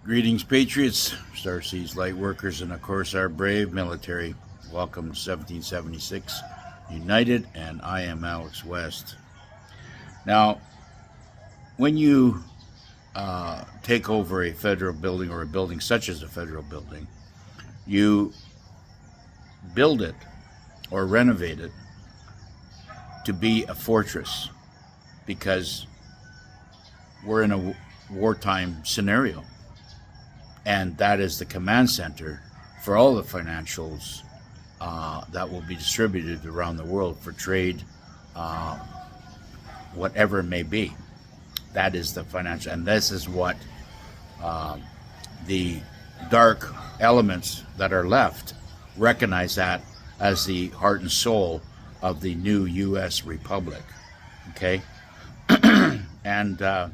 Greetings, patriots, Starseas light workers, and of course our brave military. Welcome to 1776 United, and I am Alex West. Now, when you take over a federal building, or a building such as a federal building, you build it or renovate it to be a fortress, because we're in a wartime scenario. And that is the command center for all the financials that will be distributed around the world for trade, whatever it may be. That is the financial, and this is what the dark elements that are left recognize that as the heart and soul of the new U.S. Republic. Okay? And a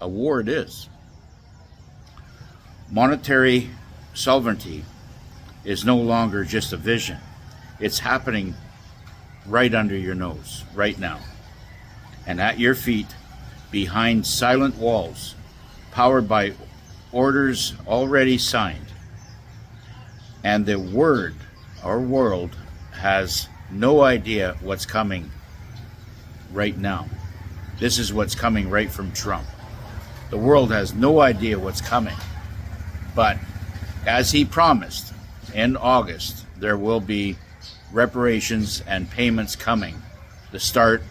war it is. Monetary sovereignty is no longer just a vision. It's happening right under your nose, right now. And at your feet, behind silent walls, powered by orders already signed. And the our world, has no idea what's coming right now. This is what's coming right from Trump. The world has no idea what's coming. But as he promised, in August, there will be reparations and payments coming to start,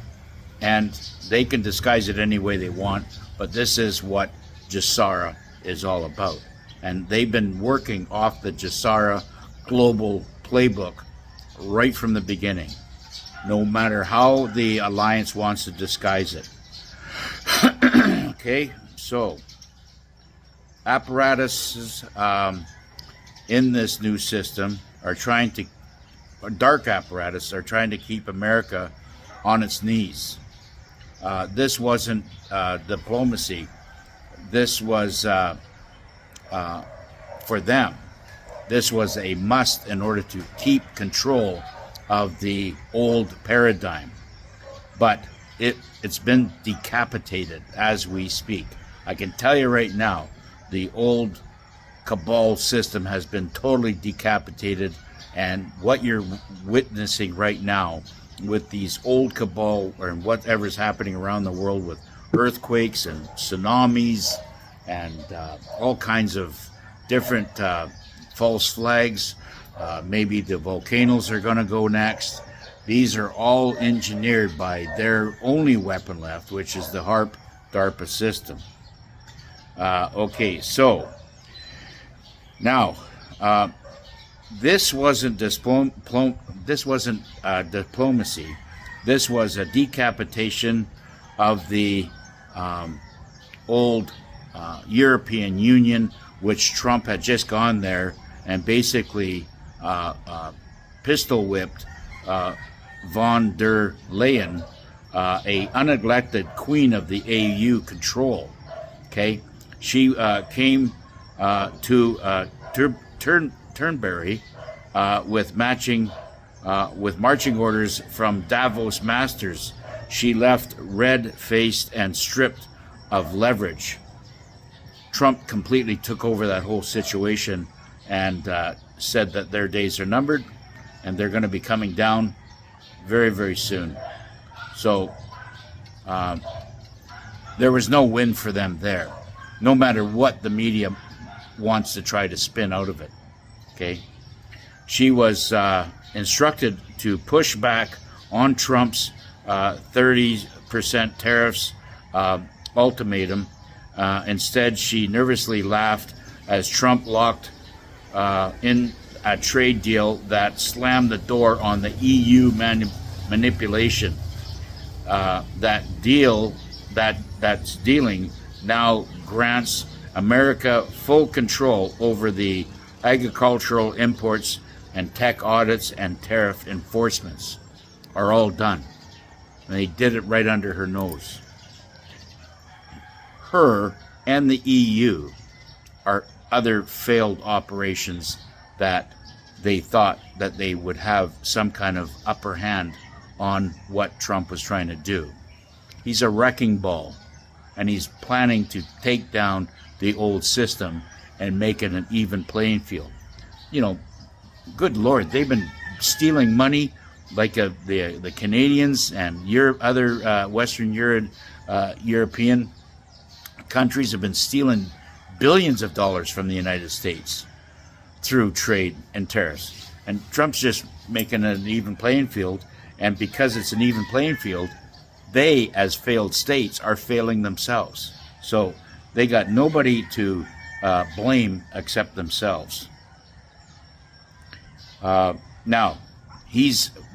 and they can disguise it any way they want, but this is what GESARA is all about. And they've been working off the GESARA global playbook right from the beginning, no matter how the alliance wants to disguise it. Okay, so apparatuses in this new system are trying to, dark apparatus are trying to keep America on its knees. This wasn't diplomacy. This was for them. This was a must in order to keep control of the old paradigm. But it's been decapitated as we speak. I can tell you right now, the old cabal system has been totally decapitated, and what you're witnessing right now with these old cabal, or whatever's happening around the world with earthquakes and tsunamis and all kinds of different false flags, maybe the volcanoes are going to go next. These are all engineered by their only weapon left, which is the HARP DARPA system. Okay, so now this wasn't diplomacy. This was a decapitation of the old European Union, which Trump had just gone there and basically pistol whipped von der Leyen, a unelected queen of the EU control. Okay. She came to Turnberry with marching orders from Davos masters. She left red-faced and stripped of leverage. Trump completely took over that whole situation and said that their days are numbered, and they're going to be coming down very, very soon. So there was no win for them there, no matter what the media wants to try to spin out of it. Okay, she was instructed to push back on Trump's 30% tariffs ultimatum. Instead, she nervously laughed as Trump locked in a trade deal that slammed the door on the EU manipulation. That's dealing now grants America full control over the agricultural imports, and tech audits and tariff enforcements are all done. And they did it right under her nose. Her and the EU are other failed operations that they thought that they would have some kind of upper hand on what Trump was trying to do. He's a wrecking ball, and he's planning to take down the old system and make it an even playing field. You know, good Lord, they've been stealing money like the Canadians and other Western European countries have been stealing billions of dollars from the United States through trade and tariffs. And Trump's just making an even playing field. And because it's an even playing field, they, as failed states, are failing themselves. So they got nobody to blame except themselves. Now,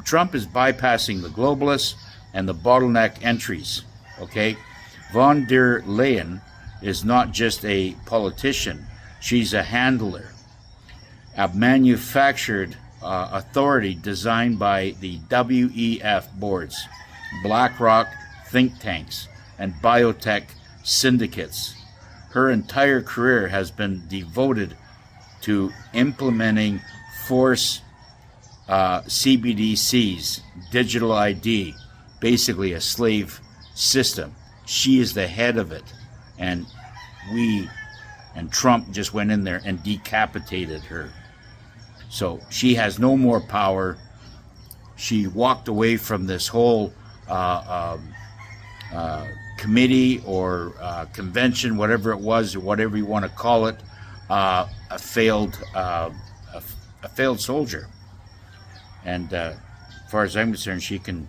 Trump is bypassing the globalists and the bottleneck entries. Okay, von der Leyen is not just a politician; she's a handler, a manufactured authority designed by the WEF boards, BlackRock think tanks, and biotech syndicates. Her entire career has been devoted to implementing force CBDCs, digital ID, basically a slave system. She is the head of it. And Trump just went in there and decapitated her. So she has no more power. She walked away from this whole committee or convention, whatever it was, or whatever you want to call it, a failed soldier. And as far as I'm concerned, she can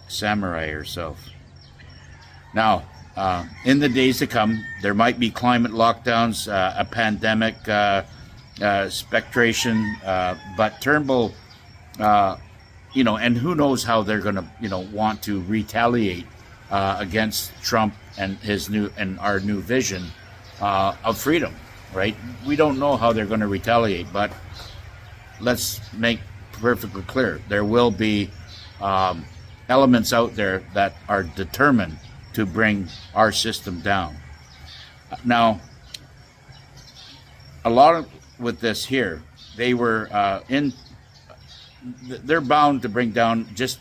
samurai herself. Now, in the days to come, there might be climate lockdowns, a pandemic, spectration, but Turnbull, and who knows how they're going to, want to retaliate against Trump and our new vision of freedom, right? We don't know how they're going to retaliate, but let's make perfectly clear, there will be elements out there that are determined to bring our system down. Now, a lot of with this here, they were they're bound to bring down just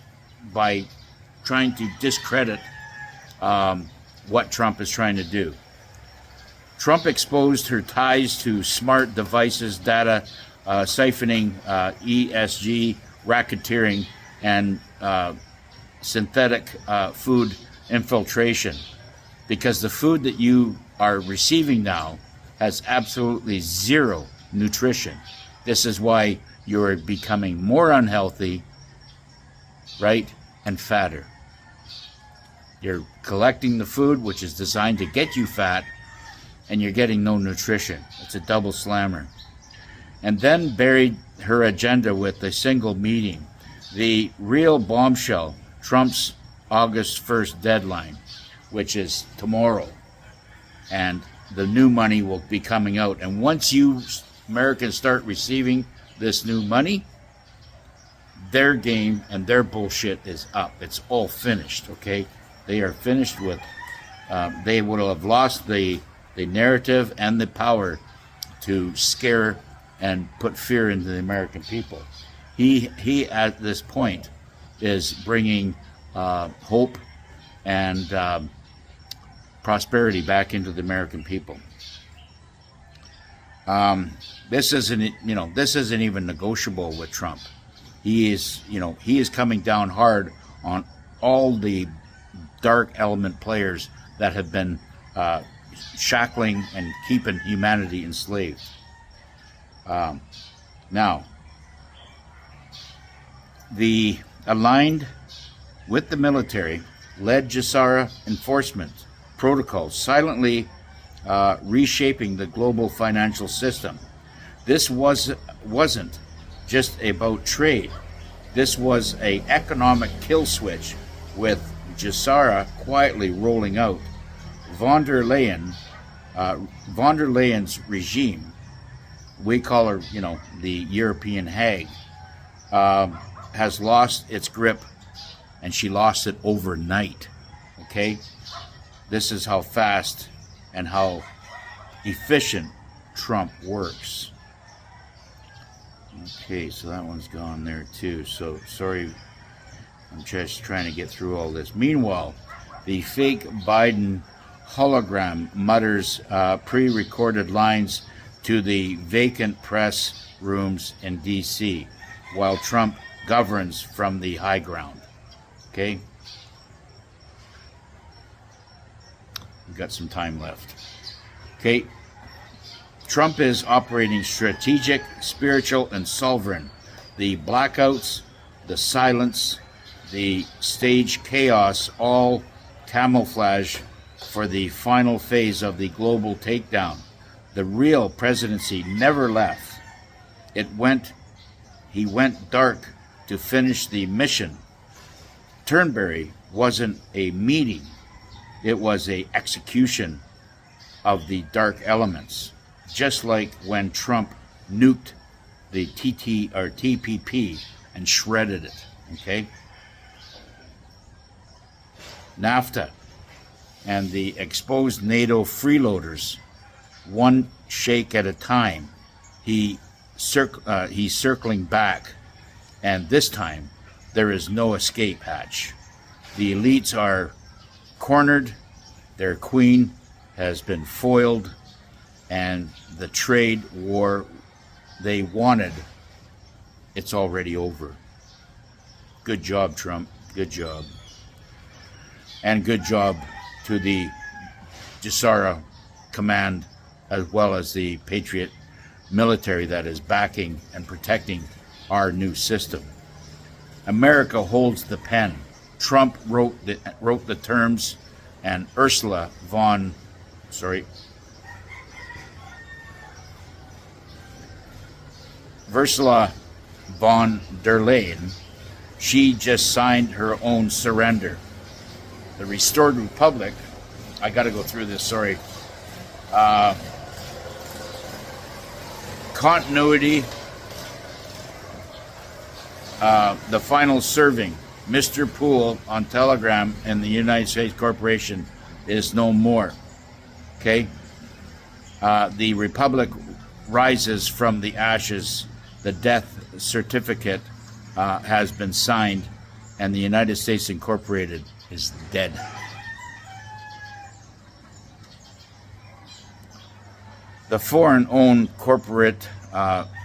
by trying to discredit what Trump is trying to do. Trump exposed her ties to smart devices, data siphoning, ESG, racketeering, and synthetic food infiltration, because the food that you are receiving now has absolutely zero nutrition. This is why you're becoming more unhealthy, right, and fatter. You're collecting the food, which is designed to get you fat, and you're getting no nutrition. It's a double slammer. And then buried her agenda with a single meeting. The real bombshell, Trump's August 1st deadline, which is tomorrow. And the new money will be coming out. And once you Americans start receiving this new money, their game and their bullshit is up. It's all finished, okay? They are finished with, they will have lost the narrative and the power to scare and put fear into the American people. He at this point is bringing hope and prosperity back into the American people. This isn't even negotiable with Trump. He is coming down hard on all the dark element players that have been shackling and keeping humanity enslaved. Now, the aligned with the military led GESARA enforcement protocols, silently reshaping the global financial system. This wasn't just about trade. This was an economic kill switch, with GESARA quietly rolling out. Von der Leyen's regime, we call her, the European Hag, has lost its grip, and she lost it overnight. Okay, this is how fast and how efficient Trump works. Okay, so that one's gone there too. So sorry, I'm just trying to get through all this. Meanwhile, the fake Biden hologram mutters pre-recorded lines to the vacant press rooms in D.C., while Trump governs from the high ground. Okay? We've got some time left. Okay? Trump is operating strategic, spiritual, and sovereign. The blackouts, the silence, the stage chaos, all camouflage for the final phase of the global takedown. The real presidency never left. He went dark to finish the mission. Turnberry wasn't a meeting. It was an execution of the dark elements. Just like when Trump nuked the TPP and shredded it. Okay? NAFTA and the exposed NATO freeloaders, one shake at a time. He's circling back, and this time there is no escape hatch. The elites are cornered, their queen has been foiled, and the trade war they wanted, it's already over. Good job, Trump. Good job. And good job to the Gisara command, as well as the Patriot military that is backing and protecting our new system. America holds the pen. Trump wrote the terms, and Ursula von der Leyen, she just signed her own surrender. The restored republic, I got to go through this, sorry. Continuity, the final serving, Mr. Poole on Telegram and the United States Corporation is no more. Okay? The republic rises from the ashes. The death certificate has been signed, and the United States Incorporated is dead. The foreign-owned corporate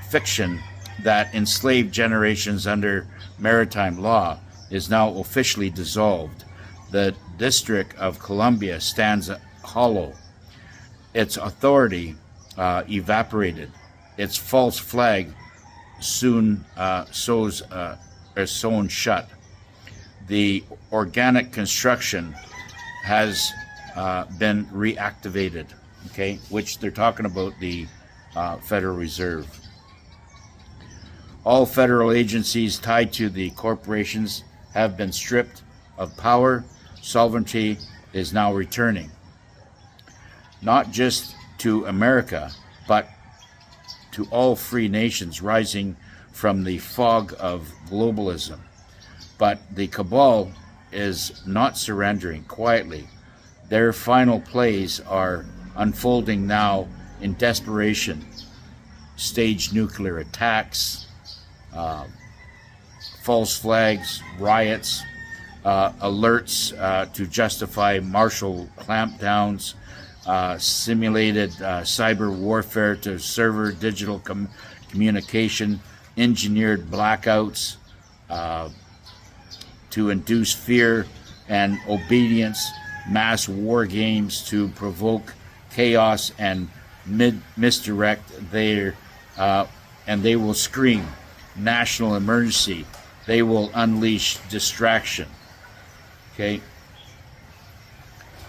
fiction that enslaved generations under maritime law is now officially dissolved. The District of Columbia stands hollow. Its authority evaporated. Its false flag soon sewn shut. The organic construction has been reactivated, okay, which they're talking about the Federal Reserve. All federal agencies tied to the corporations have been stripped of power. Sovereignty is now returning, not just to America, but to all free nations rising from the fog of globalism. But the cabal is not surrendering quietly. Their final plays are unfolding now in desperation. Staged nuclear attacks, false flags, riots, alerts to justify martial clampdowns, simulated cyber warfare to server digital communication, engineered blackouts to induce fear and obedience, mass war games to provoke chaos and misdirect and they will scream national emergency. They will unleash distraction. Okay?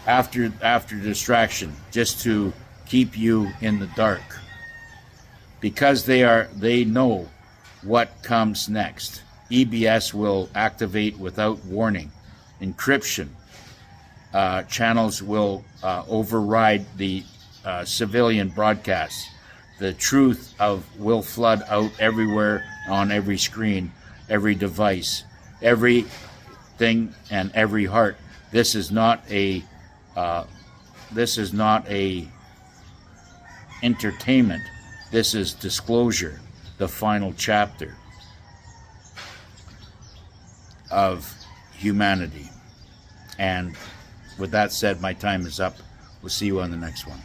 After distraction, just to keep you in the dark. Because they know what comes next. EBS will activate without warning. Encryption channels will override the civilian broadcasts. The truth will flood out everywhere, on every screen, every device, everything, and every heart. This is not a entertainment. This is disclosure, the final chapter of humanity. And with that said, my time is up We'll see you on the next one.